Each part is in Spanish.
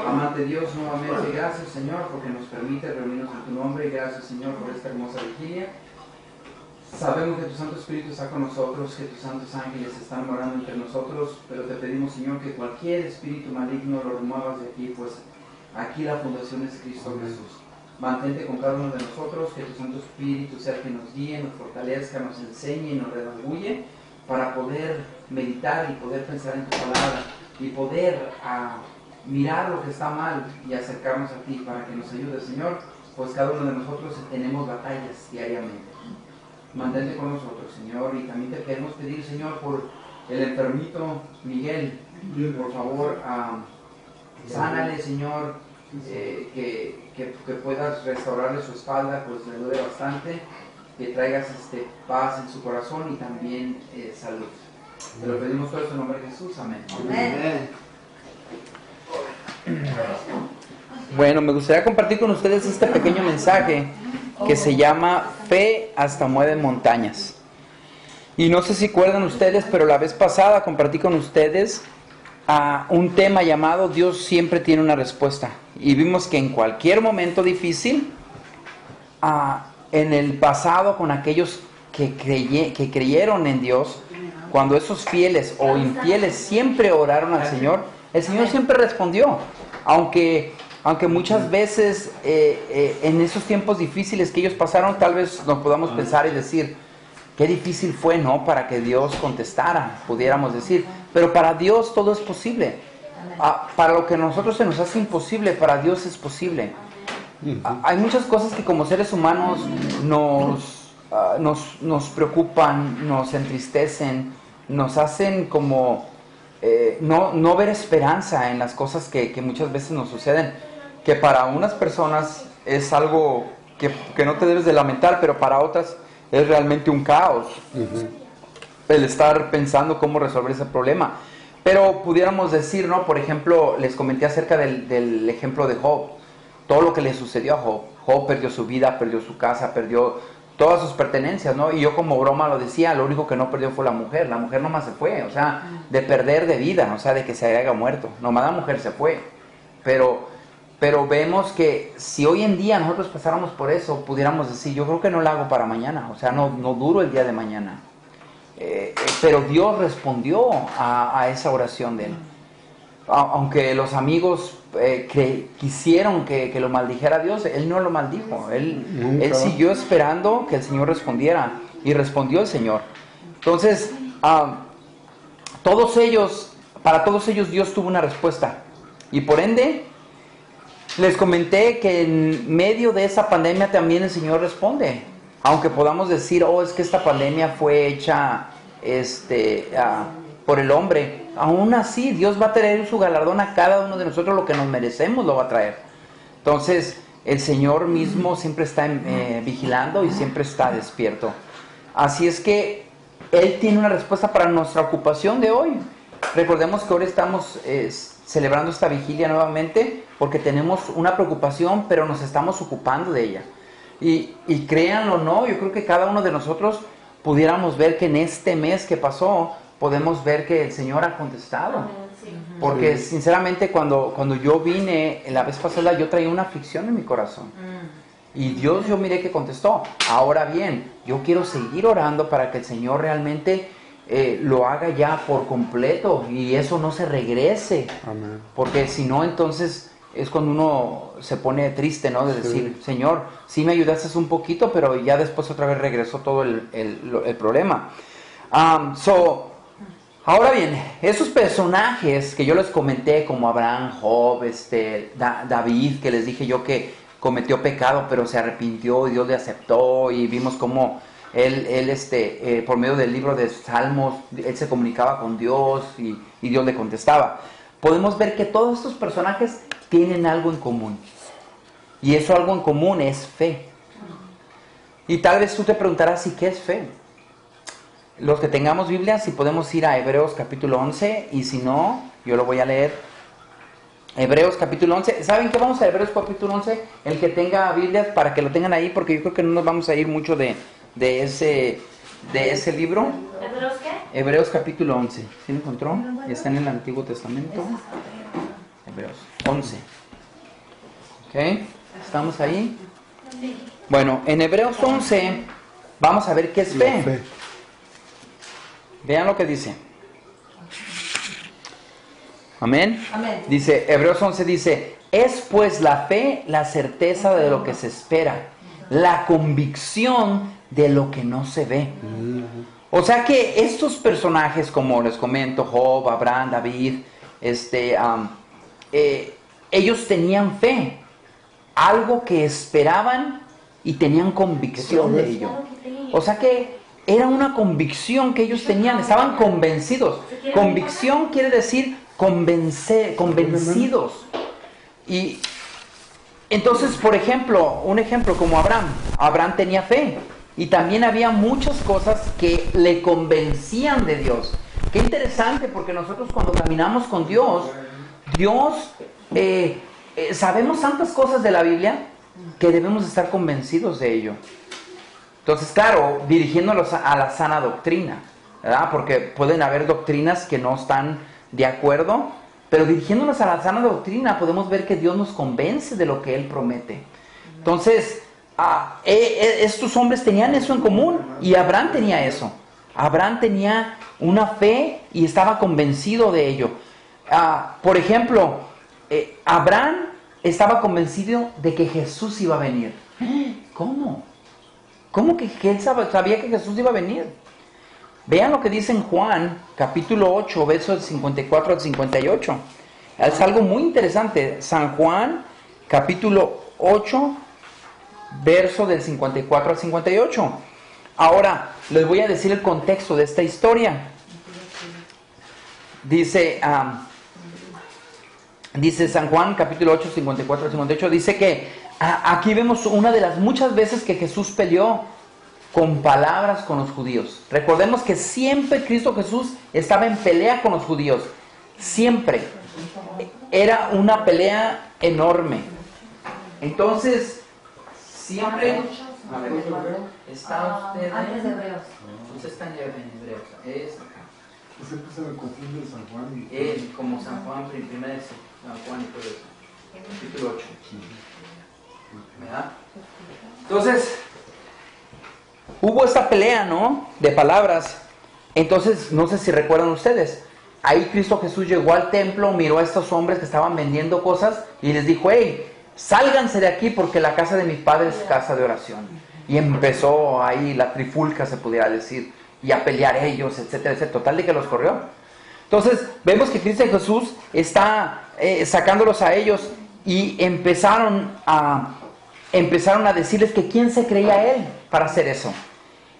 Amante Dios, nuevamente gracias, Señor, porque nos permite reunirnos en tu nombre, y gracias, Señor, por esta hermosa vigilia. Sabemos que tu Santo Espíritu está con nosotros, que tus santos ángeles están morando entre nosotros, pero te pedimos, Señor, que cualquier espíritu maligno lo remuevas de aquí, pues aquí la fundación es Cristo Jesús. Mantente con cada uno de nosotros, que tu Santo Espíritu sea el que nos guíe, nos fortalezca, nos enseñe y nos redarguye para poder meditar y poder pensar en tu palabra y poder mirar lo que está mal y acercarnos a ti para que nos ayude, Señor, pues cada uno de nosotros tenemos batallas diariamente. Mantente con nosotros, Señor, y también te queremos pedir, Señor, por el enfermito Miguel, por favor, sánale, Señor, que puedas restaurarle su espalda, pues le duele bastante, que traigas paz en su corazón y también salud. Te lo pedimos todo en nombre de Jesús, amén. Amén. Bueno, me gustaría compartir con ustedes este pequeño mensaje que se llama Fe hasta mueve montañas. Y no sé si recuerdan ustedes, pero la vez pasada compartí con ustedes un tema llamado Dios siempre tiene una respuesta. Y vimos que en cualquier momento difícil, en el pasado con aquellos que creyeron en Dios, cuando esos fieles o infieles siempre oraron al Señor, el Señor siempre respondió. Aunque muchas veces en esos tiempos difíciles que ellos pasaron, tal vez nos podamos pensar y decir, qué difícil fue, ¿no? Para que Dios contestara, pudiéramos decir. Pero para Dios todo es posible. Para lo que a nosotros se nos hace imposible, para Dios es posible. Hay muchas cosas que como seres humanos nos preocupan, nos entristecen, nos hacen como no ver esperanza en las cosas que muchas veces nos suceden, que para unas personas es algo que no te debes de lamentar, pero para otras es realmente un caos el estar pensando cómo resolver ese problema. Pero pudiéramos decir, ¿no? Por ejemplo, les comenté acerca del ejemplo de Job, todo lo que le sucedió a Job. Job perdió su vida, perdió su casa, perdió todas sus pertenencias, ¿no? Y yo como broma lo decía, lo único que no perdió fue la mujer nomás se fue, o sea, de perder de vida, o sea, de que se haya muerto, nomás la mujer se fue, pero vemos que si hoy en día nosotros pasáramos por eso, pudiéramos decir, yo creo que no lo hago para mañana, o sea, no duro el día de mañana, pero Dios respondió a esa oración de él, aunque los amigos quisieron que lo maldijera Dios, él no lo maldijo, él siguió esperando que el Señor respondiera, y respondió el Señor. Entonces, para todos ellos Dios tuvo una respuesta, y por ende les comenté que en medio de esa pandemia también el Señor responde, aunque podamos decir, es que esta pandemia fue hecha por el hombre. Aún así, Dios va a traer su galardón a cada uno de nosotros, lo que nos merecemos lo va a traer. Entonces, el Señor mismo siempre está vigilando y siempre está despierto. Así es que Él tiene una respuesta para nuestra ocupación de hoy. Recordemos que ahora estamos celebrando esta vigilia nuevamente porque tenemos una preocupación, pero nos estamos ocupando de ella. Y créanlo o no, yo creo que cada uno de nosotros pudiéramos ver que en este mes que pasó, podemos ver que el Señor ha contestado. Porque sinceramente cuando yo vine la vez pasada, yo traía una aflicción en mi corazón. Y Dios, yo miré que contestó. Ahora bien, yo quiero seguir orando para que el Señor realmente lo haga ya por completo y eso no se regrese. Amén. Porque si no, entonces es cuando uno se pone triste, ¿no? De decir, Señor, sí me ayudaste un poquito, pero ya después otra vez regresó todo el problema. Ahora bien, esos personajes que yo les comenté, como Abraham, Job, David, que les dije yo que cometió pecado, pero se arrepintió y Dios le aceptó, y vimos cómo él por medio del libro de Salmos, él se comunicaba con Dios y Dios le contestaba. Podemos ver que todos estos personajes tienen algo en común. Y eso algo en común es fe. Y tal vez tú te preguntarás, ¿y qué es fe? Los que tengamos Biblia, si podemos ir a Hebreos capítulo 11, y si no, yo lo voy a leer. Hebreos capítulo 11. ¿Saben qué? Vamos a Hebreos capítulo 11. El que tenga Biblia, para que lo tengan ahí, porque yo creo que no nos vamos a ir mucho de ese libro. ¿Hebreos qué? Hebreos capítulo 11. ¿Sí lo encontró? Está en el Antiguo Testamento. Hebreos 11. ¿Ok? ¿Estamos ahí? Bueno, en Hebreos 11 vamos a ver qué es fe. Vean lo que dice. Amén. Amén. Dice, Hebreos 11 dice, es pues la fe la certeza de lo que se espera, la convicción de lo que no se ve. O sea que estos personajes, como les comento, Job, Abraham, David, ellos tenían fe, algo que esperaban y tenían convicción de ello. O sea que era una convicción que ellos tenían, estaban convencidos. Convicción quiere decir convencidos. Y entonces, por ejemplo, un ejemplo como Abraham tenía fe y también había muchas cosas que le convencían de Dios. Qué interesante, porque nosotros cuando caminamos con Dios, sabemos tantas cosas de la Biblia que debemos estar convencidos de ello. Entonces, claro, dirigiéndolos a la sana doctrina, ¿verdad? Porque pueden haber doctrinas que no están de acuerdo, pero dirigiéndonos a la sana doctrina podemos ver que Dios nos convence de lo que Él promete. Entonces, estos hombres tenían eso en común y Abraham tenía eso. Abraham tenía una fe y estaba convencido de ello. Por ejemplo, Abraham estaba convencido de que Jesús iba a venir. ¿Cómo? ¿Cómo que él sabía que Jesús iba a venir? Vean lo que dice en Juan, capítulo 8, versos del 54 al 58. Es algo muy interesante. San Juan, capítulo 8, verso del 54 al 58. Ahora, les voy a decir el contexto de esta historia. Dice San Juan, capítulo 8, 54 al 58, dice que aquí vemos una de las muchas veces que Jesús peleó con palabras con los judíos. Recordemos que siempre Cristo Jesús estaba en pelea con los judíos. Siempre. Era una pelea enorme. Entonces, siempre... A ver, ¿está usted Antes de Hebreos. Usted está en Hebreos. Es acá. Siempre se me confunde San Juan. Como San Juan, primero es San Juan y todo eso. Capítulo 8. ¿Verdad? Entonces, hubo esta pelea, ¿no? De palabras. Entonces, no sé si recuerdan ustedes. Ahí Cristo Jesús llegó al templo, miró a estos hombres que estaban vendiendo cosas y les dijo, hey, sálganse de aquí porque la casa de mi padre es casa de oración. Y empezó ahí la trifulca, se pudiera decir, y a pelear ellos, etcétera, etcétera. Total de que los corrió. Entonces, vemos que Cristo Jesús está sacándolos a ellos y empezaron a decirles que quién se creía él para hacer eso.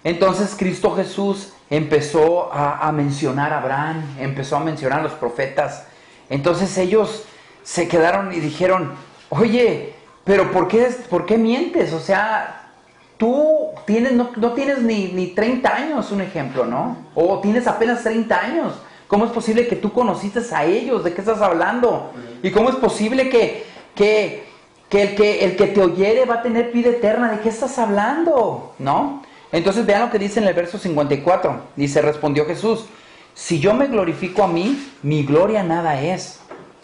Entonces Cristo Jesús empezó a mencionar a Abraham, empezó a mencionar a los profetas. Entonces ellos se quedaron y dijeron, oye, pero ¿por qué mientes? O sea, tú no tienes ni 30 años, un ejemplo, ¿no? O tienes apenas 30 años. ¿Cómo es posible que tú conociste a ellos? ¿De qué estás hablando? ¿Y cómo es posible que el que te oyere va a tener vida eterna? ¿De qué estás hablando? ¿No? Entonces vean lo que dice en el verso 54. Dice, respondió Jesús, si yo me glorifico a mí, mi gloria nada es,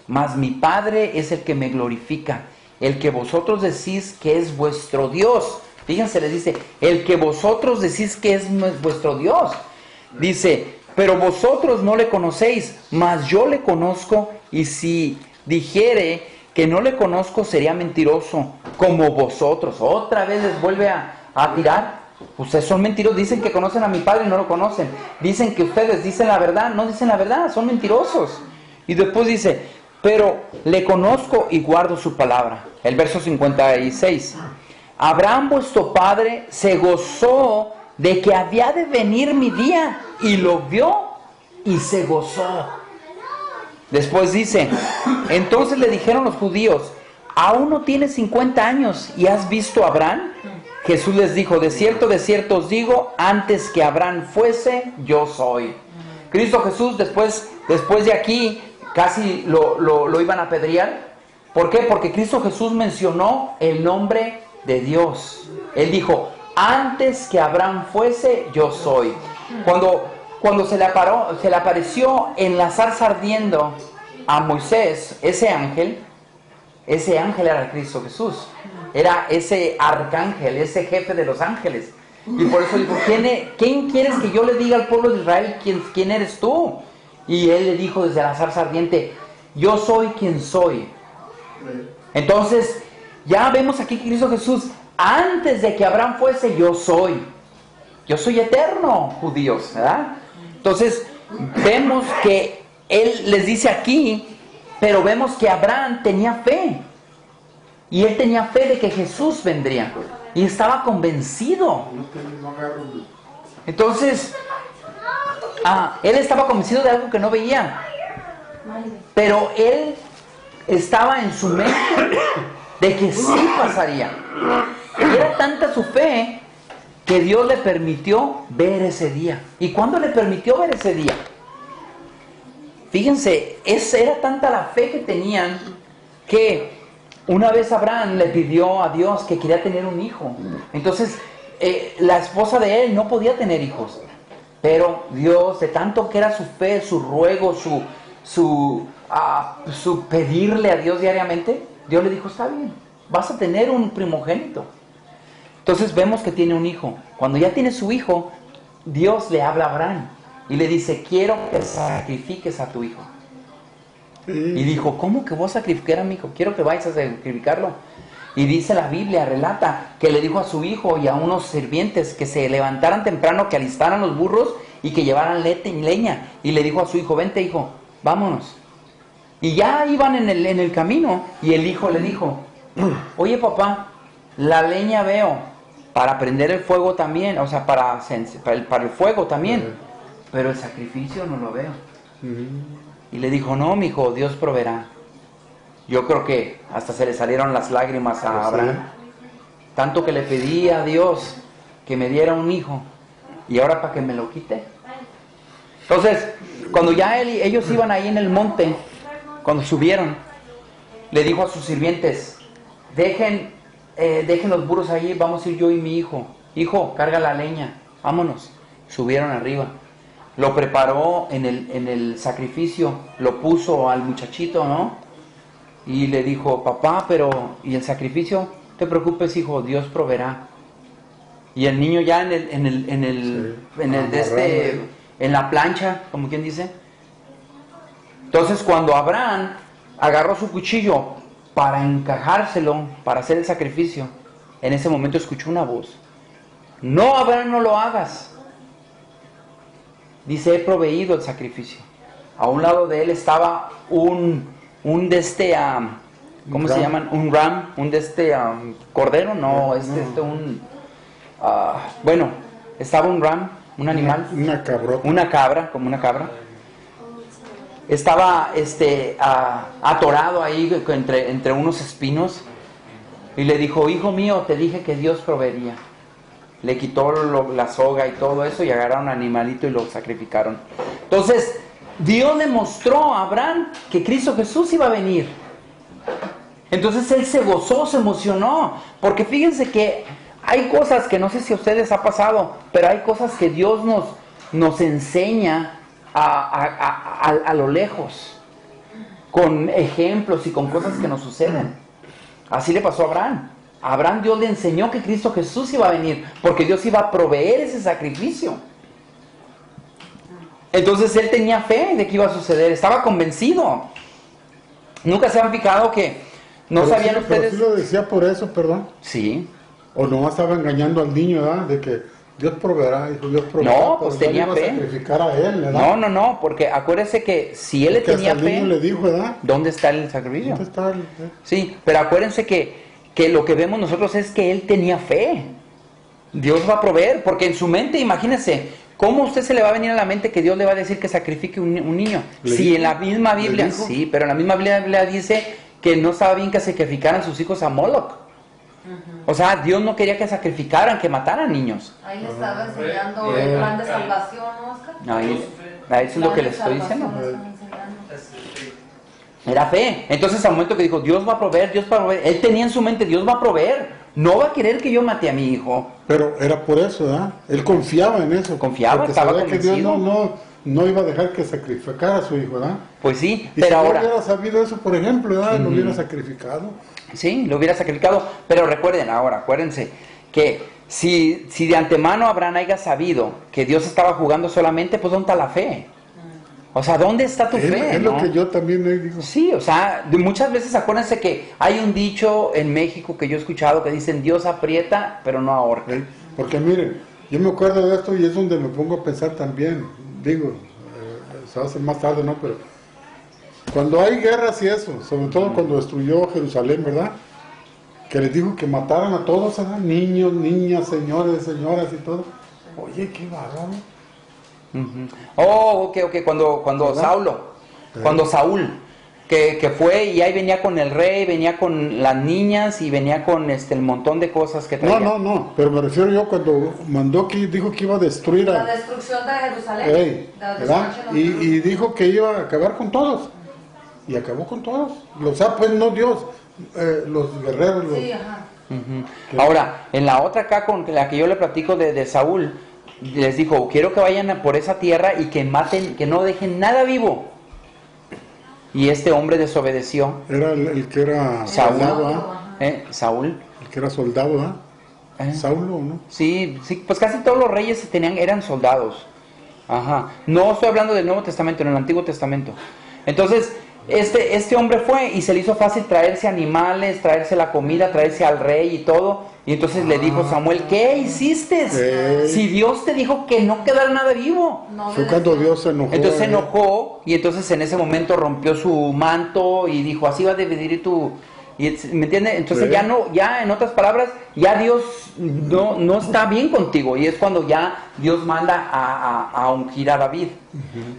mas mi Padre es el que me glorifica, el que vosotros decís que es vuestro Dios. Fíjense, les dice, el que vosotros decís que es vuestro Dios. Dice, pero vosotros no le conocéis, mas yo le conozco, y si dijere que no le conozco, sería mentiroso, como vosotros. Otra vez les vuelve a tirar. Ustedes son mentirosos, dicen que conocen a mi Padre y no lo conocen. Dicen que ustedes dicen la verdad, no dicen la verdad, son mentirosos. Y después dice, pero le conozco y guardo su palabra. El verso 56. Abraham vuestro padre se gozó de que había de venir mi día, y lo vio y se gozó. Después dice, entonces le dijeron los judíos, ¿aún no tienes 50 años y has visto a Abraham? Jesús les dijo, de cierto os digo, antes que Abraham fuese, yo soy. Cristo Jesús después de aquí casi lo iban a apedrear. ¿Por qué? Porque Cristo Jesús mencionó el nombre de Dios. Él dijo, antes que Abraham fuese, yo soy. Cuando se le apareció en la zarza ardiendo a Moisés, ese ángel era Cristo Jesús. Era ese arcángel, ese jefe de los ángeles. Y por eso dijo, ¿quién quieres que yo le diga al pueblo de Israel quién eres tú? Y él le dijo desde la zarza ardiente, yo soy quien soy. Entonces, ya vemos aquí que Cristo Jesús, antes de que Abraham fuese, yo soy. Yo soy eterno, judíos, ¿verdad? Entonces, vemos que él les dice aquí, pero vemos que Abraham tenía fe. Y él tenía fe de que Jesús vendría. Y estaba convencido. Entonces, él estaba convencido de algo que no veía. Pero él estaba en su mente de que sí pasaría. Y era tanta su fe que Dios le permitió ver ese día. ¿Y cuándo le permitió ver ese día? Fíjense, era tanta la fe que tenían que una vez Abraham le pidió a Dios que quería tener un hijo. Entonces, la esposa de él no podía tener hijos. Pero Dios, de tanto que era su fe, su ruego, su pedirle a Dios diariamente, Dios le dijo, está bien, vas a tener un primogénito. Entonces vemos que tiene un hijo. Cuando ya tiene su hijo, Dios le habla a Abraham y le dice, quiero que sacrifiques a tu hijo. Y dijo, ¿cómo que voy a sacrificar a mi hijo? Quiero que vayas a sacrificarlo. Y dice la Biblia, relata, que le dijo a su hijo y a unos sirvientes que se levantaran temprano, que alistaran los burros y que llevaran leña. Y le dijo a su hijo, vente hijo, vámonos. Y ya iban en el camino y el hijo le dijo, oye papá, la leña veo para prender el fuego también, o sea, para el fuego también, pero el sacrificio no lo veo. Y le dijo, no, mijo, Dios proveerá. Yo creo que hasta se le salieron las lágrimas a Abraham. Tanto que le pedí a Dios que me diera un hijo, y ahora para que me lo quite. Entonces, cuando ya ellos iban ahí en el monte, cuando subieron, le dijo a sus sirvientes, dejen los burros allí, vamos a ir yo y mi hijo. Hijo, carga la leña, vámonos. Subieron arriba. Lo preparó en el sacrificio, lo puso al muchachito, ¿no? Y le dijo, papá, pero ¿y el sacrificio? No te preocupes, hijo, Dios proveerá. Y el niño ya en la plancha, como quien dice. Entonces cuando Abraham agarró su cuchillo para encajárselo, para hacer el sacrificio, en ese momento escuchó una voz. No, Abraham, no lo hagas. Dice, he proveído el sacrificio. A un lado de él estaba ¿cómo se llaman? Un ram, cordero, no, bueno, estaba un ram, un animal. Una cabra, como una cabra. Estaba atorado ahí entre unos espinos. Y le dijo, hijo mío, te dije que Dios proveería. Le quitó la soga y todo eso y agarraron un animalito y lo sacrificaron. Entonces, Dios le mostró a Abraham que Cristo Jesús iba a venir. Entonces él se gozó, se emocionó. Porque fíjense que hay cosas que no sé si a ustedes ha pasado, pero hay cosas que Dios nos enseña a lo lejos, con ejemplos y con cosas que nos suceden. Así le pasó a Abraham. A Abraham Dios le enseñó que Cristo Jesús iba a venir, porque Dios iba a proveer ese sacrificio. Entonces él tenía fe de que iba a suceder, estaba convencido. Nunca se han fijado que no pero sabían ustedes. Pero sí lo decía por eso, perdón. Sí. O nomás estaba engañando al niño, ¿verdad? De que Dios proveerá, Dios proveerá. No, pues tenía fe. Sacrificar a él, ¿verdad? No, porque acuérdese que si él porque tenía hasta el fe, niño le dijo, ¿verdad? ¿dónde está el sacrificio? ¿Dónde está el? Sí, pero acuérdense que lo que vemos nosotros es que él tenía fe. Dios va a proveer, porque en su mente, imagínense, ¿cómo a usted se le va a venir a la mente que Dios le va a decir que sacrifique un niño? Si en la misma Biblia, sí, pero en la misma Biblia dice que no estaba bien que sacrificaran sus hijos a Moloch. O sea, Dios no quería que sacrificaran, que mataran niños. Ahí le estaba enseñando el plan de salvación, Oscar. Ahí eso es lo que les estoy diciendo. Era fe. Entonces al momento que dijo, Dios va a proveer, él tenía en su mente, Dios va a proveer. No va a querer que yo mate a mi hijo. Pero era por eso, ¿verdad? Él confiaba en eso. Confiaba, porque estaba sabía convencido. que Dios no iba a dejar que sacrificara a su hijo, ¿verdad? Pues sí, Y pero si ahora... no hubiera sabido eso, por ejemplo, ¿verdad? Lo hubiera sacrificado. Sí, lo hubiera sacrificado, pero recuerden ahora, acuérdense que si de antemano Abraham haya sabido que Dios estaba jugando solamente, pues ¿dónde está la fe? O sea, ¿dónde está tu fe? Es ¿no? lo que yo también digo. Sí, o sea, muchas veces acuérdense que hay un dicho en México que yo he escuchado que dicen Dios aprieta, pero no ahorca. Porque miren, yo me acuerdo de esto y es donde me pongo a pensar también. Digo, se hace más tarde, ¿no? Pero cuando hay guerras y eso, sobre todo cuando destruyó Jerusalén, ¿verdad? Que les dijo que mataran a todos, ¿verdad? Niños, niñas, señores, señoras y todo. Oye, qué bárbaro. Oh, ok, cuando Saúl, que fue y ahí venía con el rey, venía con las niñas y venía con el montón de cosas que traía. No, pero me refiero yo cuando mandó que dijo que iba a destruir La destrucción de Jerusalén. ¿verdad? Y dijo que iba a acabar con todos. Y acabó con todos. O sea, pues no Dios, los guerreros. Sí, ajá. Ahora, en la otra acá con la que yo le platico de Saúl, les dijo, quiero que vayan por esa tierra y que maten, que no dejen nada vivo. Y este hombre desobedeció. Era el que era Saúl. soldado, Saúl. El que era soldado, ¿verdad? Saulo, ¿no? Sí, pues casi todos los reyes eran soldados. Ajá. No estoy hablando del Nuevo Testamento, en el Antiguo Testamento. Entonces, este hombre fue y se le hizo fácil traerse animales, traerse la comida, traerse al rey y todo. Y entonces le dijo Samuel, ¿qué hiciste? Si Dios te dijo que no quedara nada vivo. Fue cuando Dios se enojó. Entonces se enojó y entonces en ese momento rompió su manto y dijo, así va a dividir tu... ¿Me entiendes? Entonces ya en otras palabras, ya Dios no está bien contigo. Y es cuando ya Dios manda a ungir a David.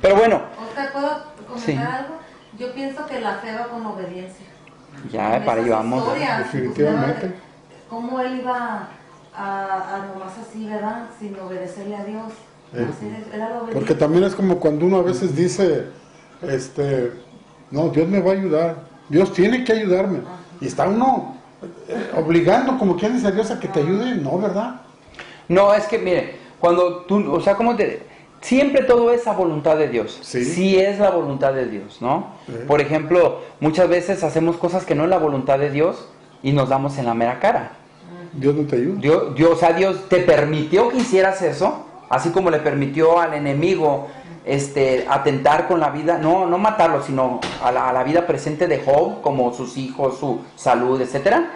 Pero bueno. Oscar, ¿puedo comentar algo? Yo pienso que la fe va con obediencia. Ya, para allá vamos. Definitivamente. ¿Cómo él iba a nomás así, verdad? Sin obedecerle a Dios. Era la obediencia. Porque también es como cuando uno a veces dice, no, Dios me va a ayudar. Dios tiene que ayudarme. Y está uno obligando, como quien dice a Dios, a que te ayude. No, ¿verdad? No, es que, mire, cuando tú, o sea, siempre todo es a voluntad de Dios. Sí es la voluntad de Dios, ¿no? Por ejemplo, muchas veces hacemos cosas que no es la voluntad de Dios y nos damos en la mera cara. Dios no te ayuda. Dios te permitió que hicieras eso, así como le permitió al enemigo atentar con la vida, no matarlo, sino a la vida presente de Job, como sus hijos, su salud, etcétera.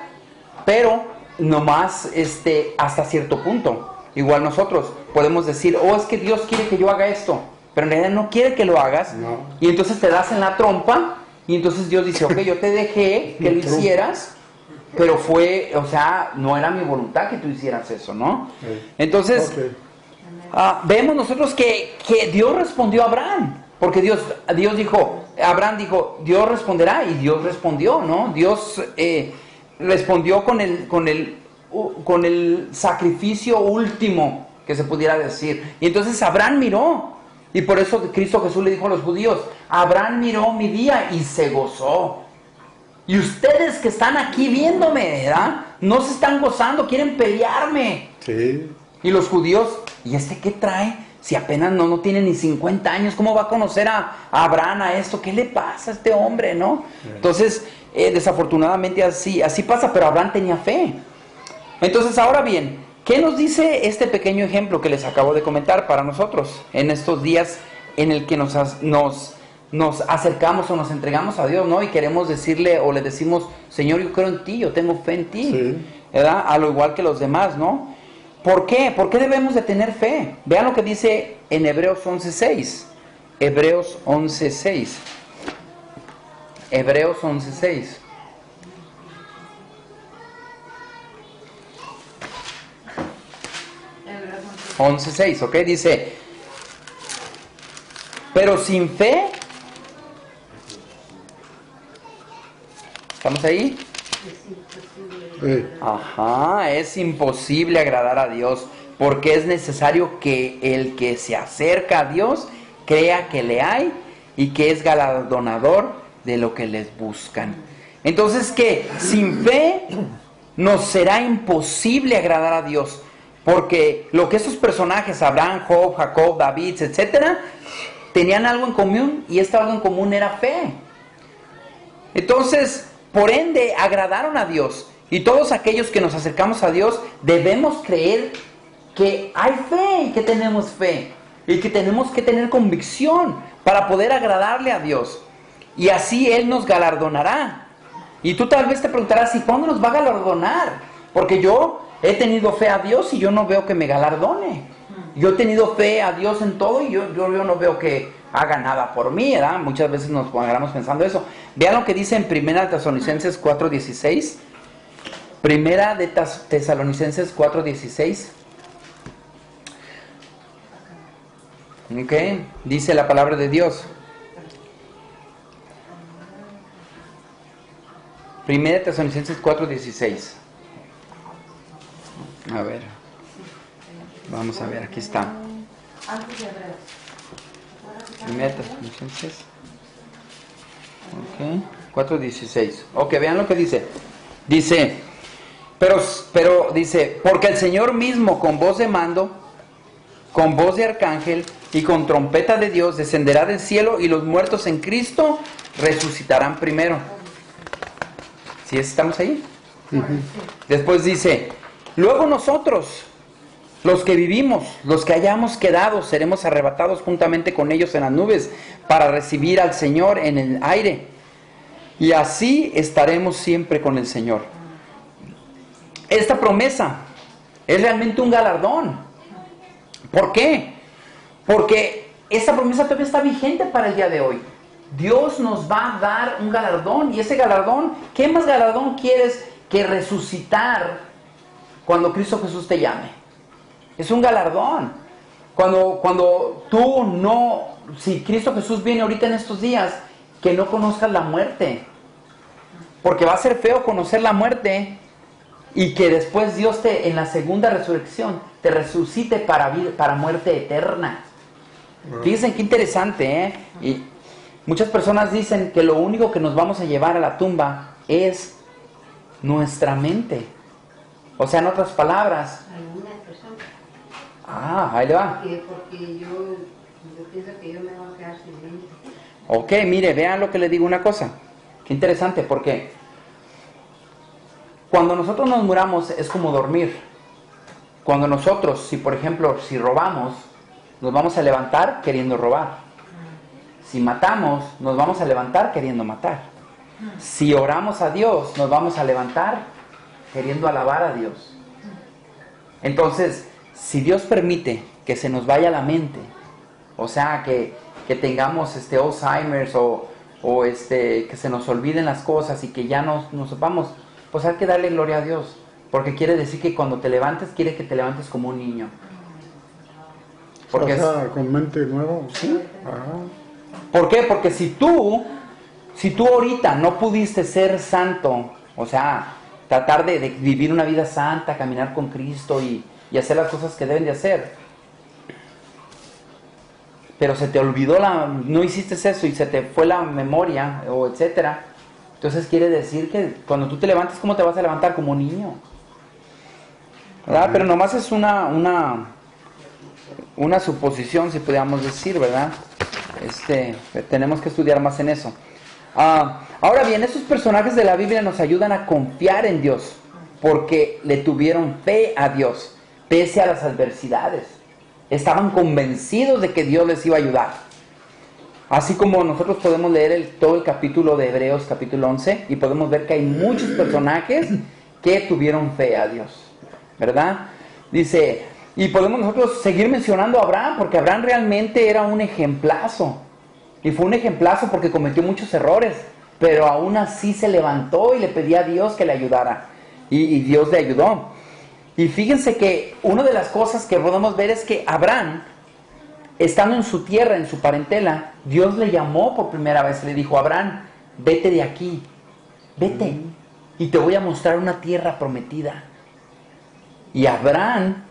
Pero nomás hasta cierto punto. Igual nosotros podemos decir, es que Dios quiere que yo haga esto, pero en realidad no quiere que lo hagas. No. Y entonces te das en la trompa y entonces Dios dice, ok, yo te dejé que lo hicieras, pero no era mi voluntad que tú hicieras eso, ¿no? Entonces, vemos nosotros que Dios respondió a Abraham, porque Dios dijo, Abraham dijo, Dios responderá, y Dios respondió, ¿no? Dios respondió con el sacrificio último que se pudiera decir. Y entonces Abraham miró, y por eso Cristo Jesús le dijo a los judíos, Abraham miró mi día y se gozó. Y ustedes que están aquí viéndome, ¿verdad? No se están gozando, quieren pelearme. Sí. Y los judíos, ¿y qué trae? Si apenas no tiene ni 50 años, ¿cómo va a conocer a Abraham a esto? ¿Qué le pasa a este hombre, no? Entonces, desafortunadamente así pasa, pero Abraham tenía fe. Entonces, ahora bien, ¿qué nos dice este pequeño ejemplo que les acabo de comentar para nosotros en estos días en el que nos acercamos o nos entregamos a Dios, ¿no? Y queremos decirle o le decimos, Señor, yo creo en ti, yo tengo fe en ti, ¿verdad? A lo igual que los demás, ¿no? ¿Por qué? ¿Por qué debemos de tener fe? Vean lo que dice en Hebreos 11:6. Hebreos 11:6. Hebreos 11:6. Hebreos 11:6, ¿ok? Dice, pero sin fe, ¿estamos ahí? Ajá, es imposible agradar a Dios, porque es necesario que el que se acerca a Dios crea que le hay y que es galardonador de lo que les buscan. Entonces, que sin fe nos será imposible agradar a Dios, porque lo que esos personajes, Abraham, Job, Jacob, David, etcétera, tenían algo en común y este algo en común era fe. Entonces, por ende, agradaron a Dios. Y todos aquellos que nos acercamos a Dios debemos creer que hay fe y que tenemos fe. Y que tenemos que tener convicción para poder agradarle a Dios. Y así Él nos galardonará. Y tú tal vez te preguntarás, ¿y cuándo nos va a galardonar? Porque yo he tenido fe a Dios y yo no veo que me galardone. Yo he tenido fe a Dios en todo y yo no veo que haga nada por mí, ¿verdad? Muchas veces nos agarramos pensando eso. Vean lo que dice en 1 Tesalonicenses 4:16. 1 Tesalonicenses 4:16. Ok, dice la palabra de Dios. 1 Tesalonicenses 4:16. A ver. Vamos a ver, aquí está. Antes de Hebreos. 1 Tesalonicenses. Ok, 4:16. Ok, vean lo que dice. Dice, pero dice, porque el Señor mismo con voz de mando, con voz de arcángel y con trompeta de Dios descenderá del cielo y los muertos en Cristo resucitarán primero. ¿Sí estamos ahí? Después dice, luego nosotros, los que vivimos, los que hayamos quedado, seremos arrebatados juntamente con ellos en las nubes para recibir al Señor en el aire. Y así estaremos siempre con el Señor. Esta promesa es realmente un galardón. ¿Por qué? Porque esta promesa todavía está vigente para el día de hoy. Dios nos va a dar un galardón. Y ese galardón, ¿qué más galardón quieres que resucitar cuando Cristo Jesús te llame? Es un galardón. Cuando tú no, si Cristo Jesús viene ahorita en estos días, que no conozcas la muerte. Porque va a ser feo conocer la muerte y que después Dios en la segunda resurrección te resucite para muerte eterna. Fíjense qué interesante, ¿eh? Y muchas personas dicen que lo único que nos vamos a llevar a la tumba es nuestra mente. O sea, en otras palabras. Algunas personas. Ahí le va. Porque yo pienso que yo me voy a quedar sin mente. Ok, mire, vean lo que le digo una cosa. Qué interesante, porque cuando nosotros nos muramos es como dormir. Cuando nosotros, si por ejemplo, si robamos, nos vamos a levantar queriendo robar. Si matamos, nos vamos a levantar queriendo matar. Si oramos a Dios, nos vamos a levantar queriendo alabar a Dios. Entonces, si Dios permite que se nos vaya la mente, o sea, que tengamos Alzheimer's o que se nos olviden las cosas y que ya no sepamos, pues hay que darle gloria a Dios, porque quiere decir que cuando te levantes, quiere que te levantes como un niño. Porque con mente nueva. ¿Sí? ¿Por qué? Porque si tú ahorita no pudiste ser santo, o sea, tratar de vivir una vida santa, caminar con Cristo y hacer las cosas que deben de hacer, pero se te olvidó no hiciste eso y se te fue la memoria o etcétera, entonces quiere decir que cuando tú te levantes, ¿cómo te vas a levantar? Como un niño, ¿verdad? Pero nomás es una suposición, si pudiéramos decir, ¿verdad? Tenemos que estudiar más en eso. Ahora bien, estos personajes de la Biblia nos ayudan a confiar en Dios porque le tuvieron fe a Dios pese a las adversidades. Estaban convencidos de que Dios les iba a ayudar. Así como nosotros podemos leer todo el capítulo de Hebreos, capítulo 11, y podemos ver que hay muchos personajes que tuvieron fe a Dios, ¿verdad? Dice, y podemos nosotros seguir mencionando a Abraham, porque Abraham realmente era un ejemplazo. Y fue un ejemplazo porque cometió muchos errores, pero aún así se levantó y le pedía a Dios que le ayudara. Y Dios le ayudó. Y fíjense que una de las cosas que podemos ver es que Abraham, estando en su tierra, en su parentela, Dios le llamó por primera vez, le dijo, Abraham, vete de aquí, vete, y te voy a mostrar una tierra prometida. Y Abraham,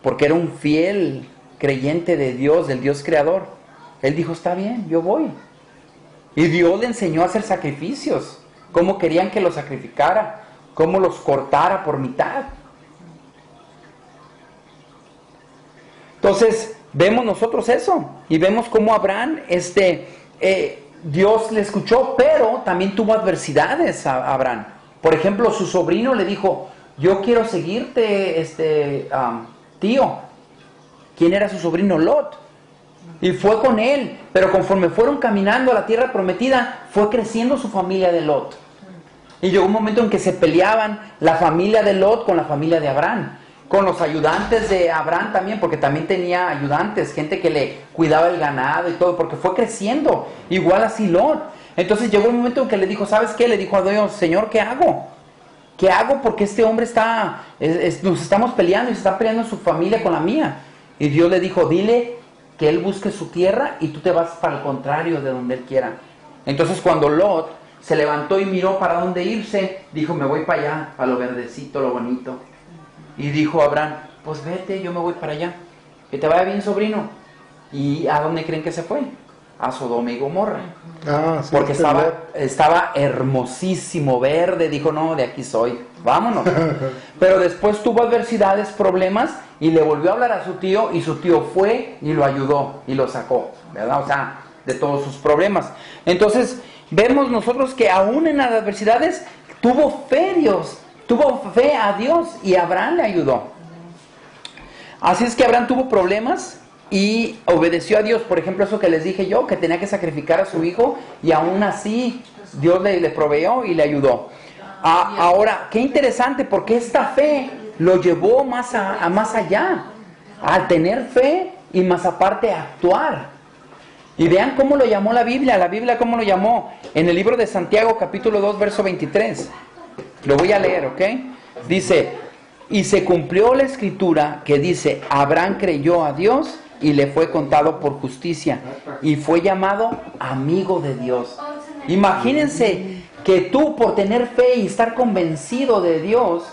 porque era un fiel creyente de Dios, del Dios creador, él dijo, está bien, yo voy. Y Dios le enseñó a hacer sacrificios, cómo querían que los sacrificara, cómo los cortara por mitad. Entonces, vemos nosotros eso. Y vemos cómo Abraham, Dios le escuchó, pero también tuvo adversidades a Abraham. Por ejemplo, su sobrino le dijo, yo quiero seguirte, tío. ¿Quién era su sobrino? Lot. Y fue con él, pero conforme fueron caminando a la tierra prometida, fue creciendo su familia de Lot. Y llegó un momento en que se peleaban la familia de Lot con la familia de Abraham, con los ayudantes de Abraham también, porque también tenía ayudantes, gente que le cuidaba el ganado y todo, porque fue creciendo, igual así Lot. Entonces llegó un momento en que le dijo, ¿sabes qué? Le dijo a Dios, Señor, ¿qué hago? ¿Qué hago? Porque este hombre nos estamos peleando y se está peleando su familia con la mía. Y Dios le dijo, dile que él busque su tierra y tú te vas para el contrario de donde él quiera. Entonces cuando Lot se levantó y miró para dónde irse, dijo, me voy para allá, para lo verdecito, lo bonito. Y dijo Abraham, pues vete, yo me voy para allá. Que te vaya bien, sobrino. ¿Y a dónde creen que se fue? A Sodoma y Gomorra. Ah, sí, porque estaba hermosísimo, verde. Dijo, no, de aquí soy, vámonos. Pero después tuvo adversidades, problemas, y le volvió a hablar a su tío, y su tío fue y lo ayudó y lo sacó, ¿verdad? O sea, de todos sus problemas. Entonces vemos nosotros que aún en las adversidades tuvo fe Dios, tuvo fe a Dios, y Abraham le ayudó. Así es que Abraham tuvo problemas y obedeció a Dios. Por ejemplo, eso que les dije yo, que tenía que sacrificar a su hijo, y aún así Dios le proveyó y le ayudó. Ahora, qué interesante, porque esta fe lo llevó más allá, al tener fe y más aparte a actuar. Y vean cómo lo llamó la Biblia cómo lo llamó, en el libro de Santiago capítulo 2 verso 23. Lo voy a leer, ¿ok? Dice, y se cumplió la escritura que dice, Abraham creyó a Dios y le fue contado por justicia, y fue llamado amigo de Dios. Imagínense que tú, por tener fe y estar convencido de Dios,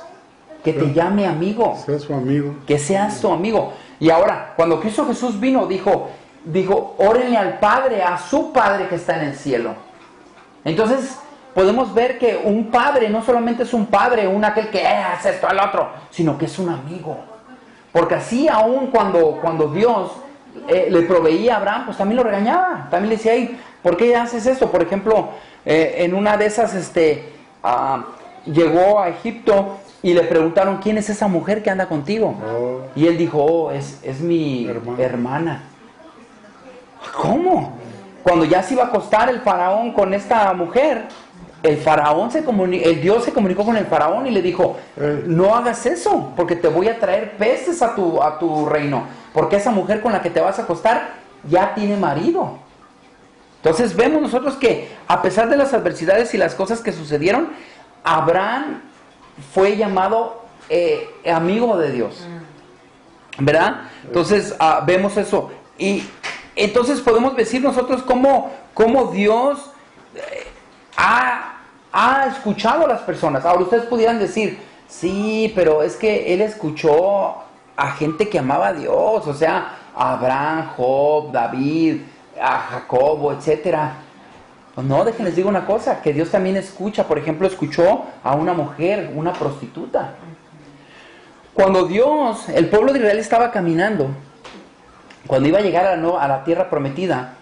que te llame amigo. Sea su amigo. Que seas tu amigo. Y ahora, cuando Cristo Jesús vino, dijo, órenle al Padre, a su Padre que está en el cielo. Entonces, podemos ver que un padre no solamente es un padre, aquel que hace esto al otro, sino que es un amigo. Porque así aún cuando Dios le proveía a Abraham, pues también lo regañaba. También le decía, hey, ¿por qué haces esto? Por ejemplo, en una de esas llegó a Egipto y le preguntaron, ¿quién es esa mujer que anda contigo? Oh. Y él dijo, es mi hermana. ¿Cómo? Cuando ya se iba a acostar el faraón con esta mujer, el Dios se comunicó con el faraón y le dijo, no hagas eso, porque te voy a traer peces a tu reino, porque esa mujer con la que te vas a acostar ya tiene marido. Entonces vemos nosotros que a pesar de las adversidades y las cosas que sucedieron, Abraham fue llamado amigo de Dios, ¿verdad? Entonces vemos eso, y entonces podemos decir nosotros cómo Dios ha escuchado a las personas. Ahora ustedes pudieran decir, sí, pero es que él escuchó a gente que amaba a Dios, o sea, a Abraham, Job, David, a Jacobo, etcétera. No, déjenles digo una cosa, que Dios también escucha. Por ejemplo, escuchó a una mujer, una prostituta. Cuando el pueblo de Israel estaba caminando, cuando iba a llegar a la tierra prometida,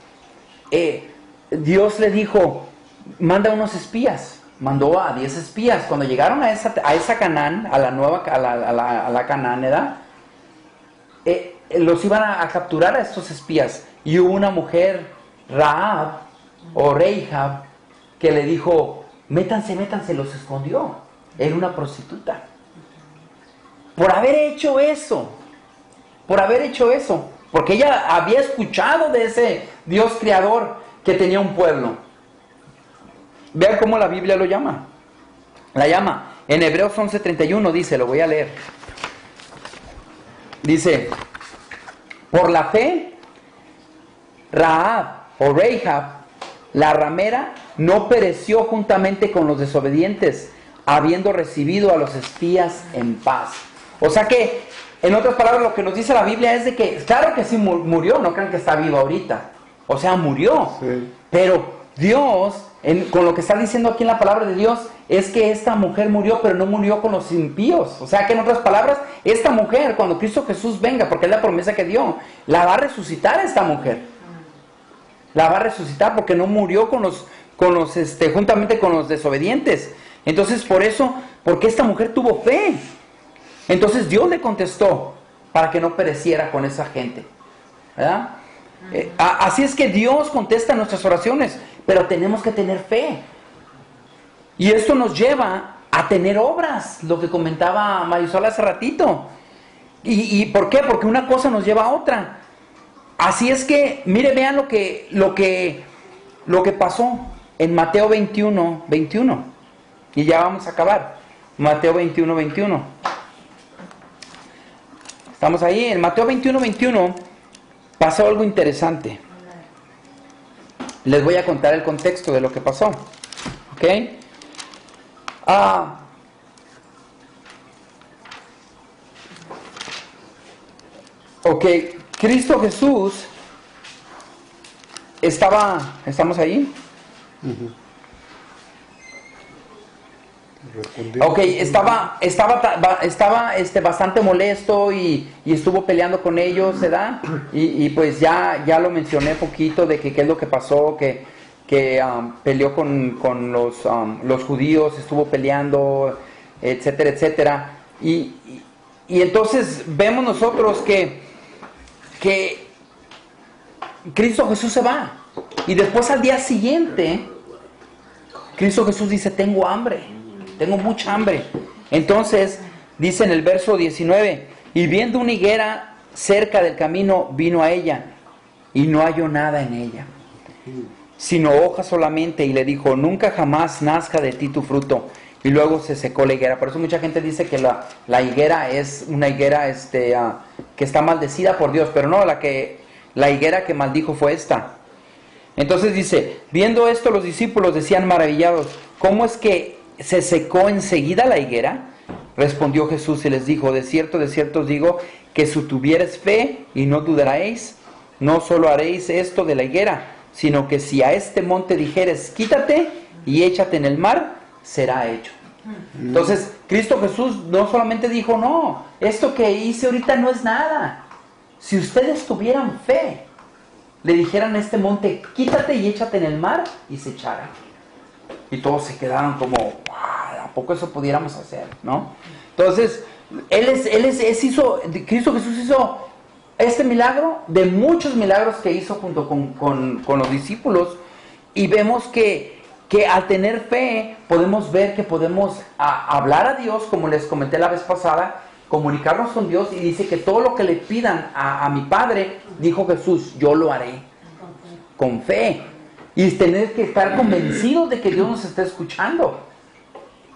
Dios le dijo, manda unos espías. Mandó a 10 espías. Cuando llegaron a esa Canaán, a la Canaán, ¿verdad? Los iban a capturar a estos espías. Y hubo una mujer, Rahab, o Reihab, que le dijo, métanse, los escondió. Era una prostituta. Por haber hecho eso, porque ella había escuchado de ese Dios creador que tenía un pueblo. Vean cómo la Biblia lo llama. La llama. En Hebreos 11:31 dice, lo voy a leer. Dice, por la fe, Rahab o Reihab, la ramera, no pereció juntamente con los desobedientes, habiendo recibido a los espías en paz. O sea que, en otras palabras, lo que nos dice la Biblia es de que, claro que sí murió, no crean que está vivo ahorita. O sea, murió. Sí. Pero Dios, con lo que está diciendo aquí en la palabra de Dios, es que esta mujer murió, pero no murió con los impíos. O sea que en otras palabras, esta mujer, cuando Cristo Jesús venga, porque es la promesa que dio, la va a resucitar esta mujer. La va a resucitar porque no murió juntamente con los desobedientes. Entonces, por eso, porque esta mujer tuvo fe. Entonces Dios le contestó para que no pereciera con esa gente, ¿verdad? Así es que Dios contesta nuestras oraciones, pero tenemos que tener fe. Y esto nos lleva a tener obras, lo que comentaba Marisol hace ratito. ¿Y por qué? Porque una cosa nos lleva a otra. Así es que, mire, vean lo que pasó en Mateo 21, 21. Y ya vamos a acabar. Mateo 21, 21. Estamos ahí, en Mateo 21, 21 pasó algo interesante. Les voy a contar el contexto de lo que pasó. ¿Ok? Cristo Jesús ¿estamos ahí? Uh-huh. Estaba bastante molesto y estuvo peleando con ellos, ¿verdad? Y pues ya lo mencioné poquito de que qué es lo que pasó, que peleó con los judíos, estuvo peleando, etcétera, etcétera. Y entonces vemos nosotros que Cristo Jesús se va. Y después al día siguiente, Cristo Jesús dice, tengo hambre. Tengo mucha hambre. Entonces, dice en el verso 19, y viendo una higuera cerca del camino, vino a ella, y no halló nada en ella, sino hojas solamente, y le dijo, nunca jamás nazca de ti tu fruto. Y luego se secó la higuera. Por eso mucha gente dice que la higuera es una higuera que está maldecida por Dios, pero no, la higuera que maldijo fue esta. Entonces dice, viendo esto los discípulos decían maravillados, ¿cómo es que se secó enseguida la higuera? Respondió Jesús y les dijo, de cierto os digo, que si tuviereis fe y no dudaréis, no solo haréis esto de la higuera, sino que si a este monte dijeres, quítate y échate en el mar, será hecho. Entonces, Cristo Jesús no solamente dijo, no, esto que hice ahorita no es nada. Si ustedes tuvieran fe, le dijeran a este monte, quítate y échate en el mar, y se echara. Y todos se quedaron como, wow, ¿a poco eso pudiéramos hacer? ¿No? Entonces, Cristo Jesús hizo este milagro de muchos milagros que hizo junto con los discípulos, y vemos que al tener fe podemos ver que podemos hablar a Dios, como les comenté la vez pasada, comunicarnos con Dios, y dice que todo lo que le pidan a mi Padre, dijo Jesús, yo lo haré con fe. Y tener que estar convencidos de que Dios nos está escuchando.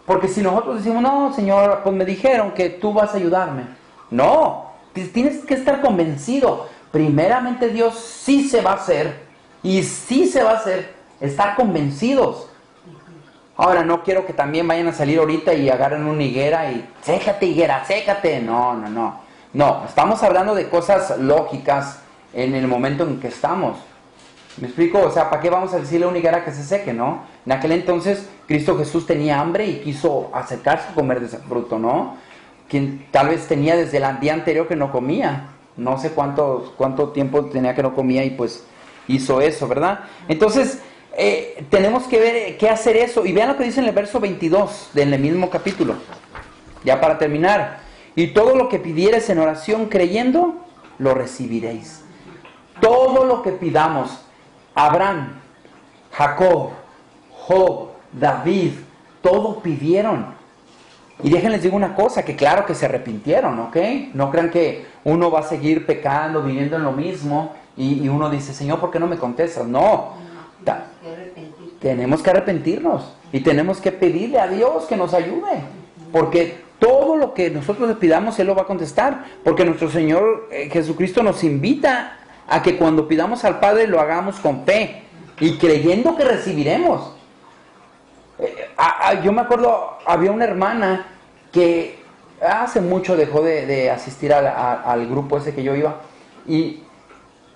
Porque si nosotros decimos, no, Señor, pues me dijeron que tú vas a ayudarme. No, tienes que estar convencido. Primeramente Dios sí se va a hacer. Y sí se va a hacer. Estar convencidos. Ahora, no quiero que también vayan a salir ahorita y agarren una higuera y sécate, higuera, sécate. No. No, estamos hablando de cosas lógicas en el momento en que estamos. ¿Me explico? O sea, ¿para qué vamos a decirle a una higuera que se seque, no? En aquel entonces, Cristo Jesús tenía hambre y quiso acercarse a comer de ese fruto, ¿no? Quien tal vez tenía desde el día anterior que no comía. No sé cuánto tiempo tenía que no comía y pues hizo eso, ¿verdad? Entonces, tenemos que ver qué hacer eso. Y vean lo que dice en el verso 22 del mismo capítulo. Ya para terminar. Y todo lo que pidiereis en oración creyendo, lo recibiréis. Todo lo que pidamos. Abraham, Jacob, Job, David, todo pidieron. Y déjenles digo una cosa, que claro que se arrepintieron, ¿ok? No crean que uno va a seguir pecando, viviendo en lo mismo, y uno dice, Señor, ¿por qué no me contestas? No, tenemos que arrepentirnos, y tenemos que pedirle a Dios que nos ayude, porque todo lo que nosotros le pidamos, Él lo va a contestar, porque nuestro Señor Jesucristo nos invita a que cuando pidamos al Padre lo hagamos con fe y creyendo que recibiremos. Yo me acuerdo, había una hermana que hace mucho dejó de asistir al grupo ese que yo iba, y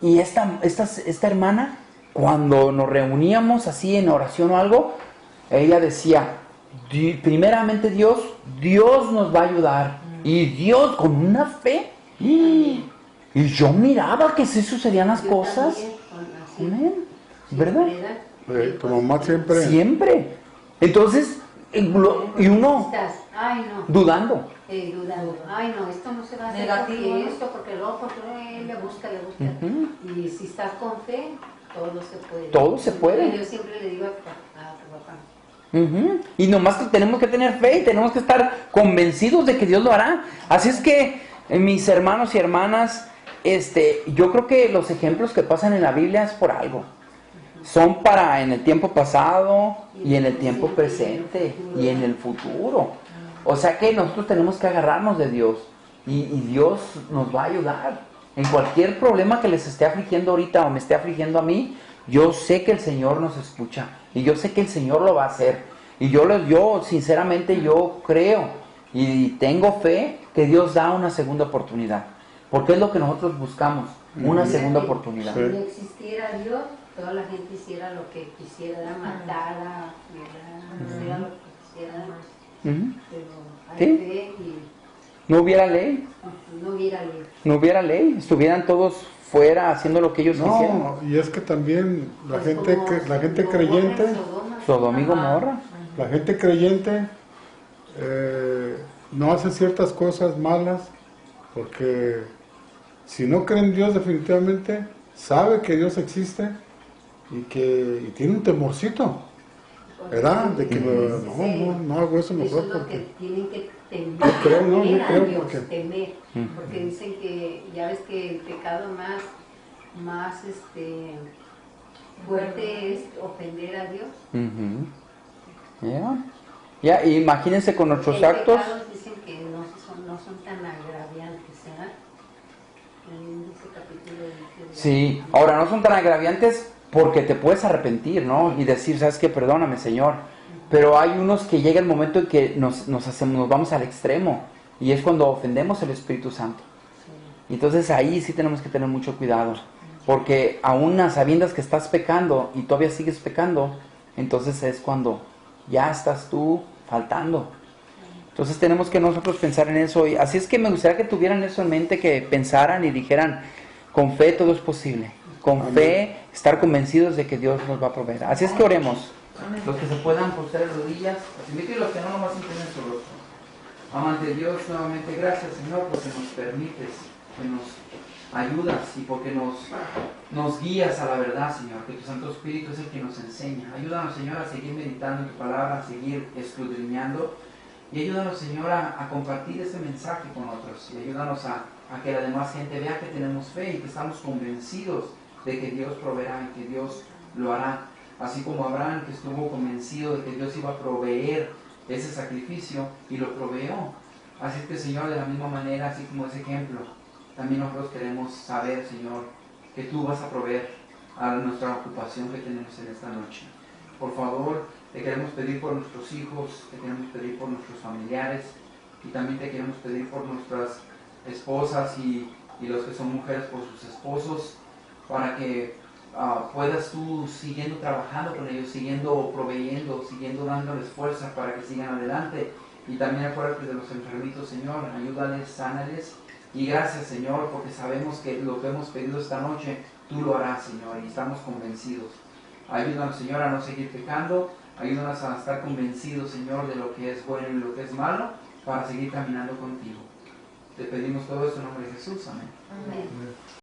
esta hermana cuando nos reuníamos así en oración o algo, ella decía, primeramente Dios nos va a ayudar. Y Dios con una fe. Y yo miraba que sí sucedían las Yo cosas. también, así, Amén. sí, ¿Verdad? Tu mamá siempre. Siempre. Entonces, y uno Estás, ay no, dudando. dudando, ay no, esto no se va a hacer Negativo, porque ¿no? esto, porque luego, porque él le busca. Ujú. Y si estás con fe, todo se puede. Todo se puede. Yo siempre le digo a tu papá, Ujú. Y nomás que tenemos que tener fe y tenemos que estar convencidos de que Dios lo hará. Así es que, mis hermanos y hermanas, yo creo que los ejemplos que pasan en la Biblia es por algo. Son para en el tiempo pasado y en el tiempo presente y en el futuro. O sea que nosotros tenemos que agarrarnos de Dios y Dios nos va a ayudar. En cualquier problema que les esté afligiendo ahorita o me esté afligiendo a mí, yo sé que el Señor nos escucha y yo sé que el Señor lo va a hacer. Y yo sinceramente, yo creo y tengo fe que Dios da una segunda oportunidad. Porque es lo que nosotros buscamos, una segunda oportunidad. si no existiera Dios, toda la gente hiciera lo que quisiera, matara, hiciera lo que quisiera, Ujú. pero hay ¿Sí? fe y No hubiera ley, no hubiera ley. no hubiera ley, estuvieran todos fuera haciendo lo que ellos quisieran. No, y es que también la Pues gente, como la gente Gomorra, creyente, Sodoma y Gomorra. la gente creyente no hace ciertas cosas malas porque si no cree en Dios definitivamente, sabe que Dios existe y tiene un temorcito, ¿verdad? De que no hago eso Eso mejor es lo porque... que tienen que temer, Yo creo, no, temer yo a creo Dios, porque- temer, Ujú. porque dicen que, ya ves que el pecado más fuerte es ofender a Dios. Ujú. Ya, imagínense con nuestros El actos. pecados dicen que no son tan agraviantes, ¿verdad? En ese capítulo dice, Sí, ahora no son tan agraviantes porque te puedes arrepentir, ¿no? Y decir, ¿sabes qué? Perdóname, Señor. Pero hay unos que llega el momento en que nos vamos al extremo y es cuando ofendemos al Espíritu Santo. Y entonces ahí sí tenemos que tener mucho cuidado, porque aún a sabiendas que estás pecando y todavía sigues pecando, entonces es cuando ya estás tú faltando. Entonces tenemos que nosotros pensar en eso. Y así es que me gustaría que tuvieran eso en mente, que pensaran y dijeran, con fe todo es posible. Con fe, estar convencidos de que Dios nos va a proveer. Así es que oremos. Los que se puedan poner en rodillas, los invito, y los que no, nomás inclinen su rostro. Amante Dios, nuevamente gracias, Señor, porque nos permites, que nos ayudas y porque nos guías a la verdad, Señor, que tu Santo Espíritu es el que nos enseña. Ayúdanos, Señor, a seguir meditando en tu palabra, a seguir escudriñando, y ayúdanos, Señor, a compartir este mensaje con otros, y ayúdanos a que la demás gente vea que tenemos fe y que estamos convencidos de que Dios proveerá y que Dios lo hará. Así como Abraham, que estuvo convencido de que Dios iba a proveer ese sacrificio y lo proveó. Así que, Señor, de la misma manera, así como ese ejemplo, también nosotros queremos saber, Señor, que tú vas a proveer a nuestra ocupación que tenemos en esta noche. Por favor, te queremos pedir por nuestros hijos, te queremos pedir por nuestros familiares y también te queremos pedir por nuestras esposas y los que son mujeres por sus esposos, para que puedas tú siguiendo trabajando con ellos, siguiendo proveyendo, siguiendo dándoles fuerza para que sigan adelante. Y también acuérdate de los enfermitos, Señor, ayúdales, sánales. Y gracias, Señor, porque sabemos que lo que hemos pedido esta noche, tú lo harás, Señor, y estamos convencidos. Ayúdanos, Señor, a no seguir pecando, ayúdanos a estar convencidos, Señor, de lo que es bueno y lo que es malo, para seguir caminando contigo. Te pedimos todo esto en nombre de Jesús, amén. Amén.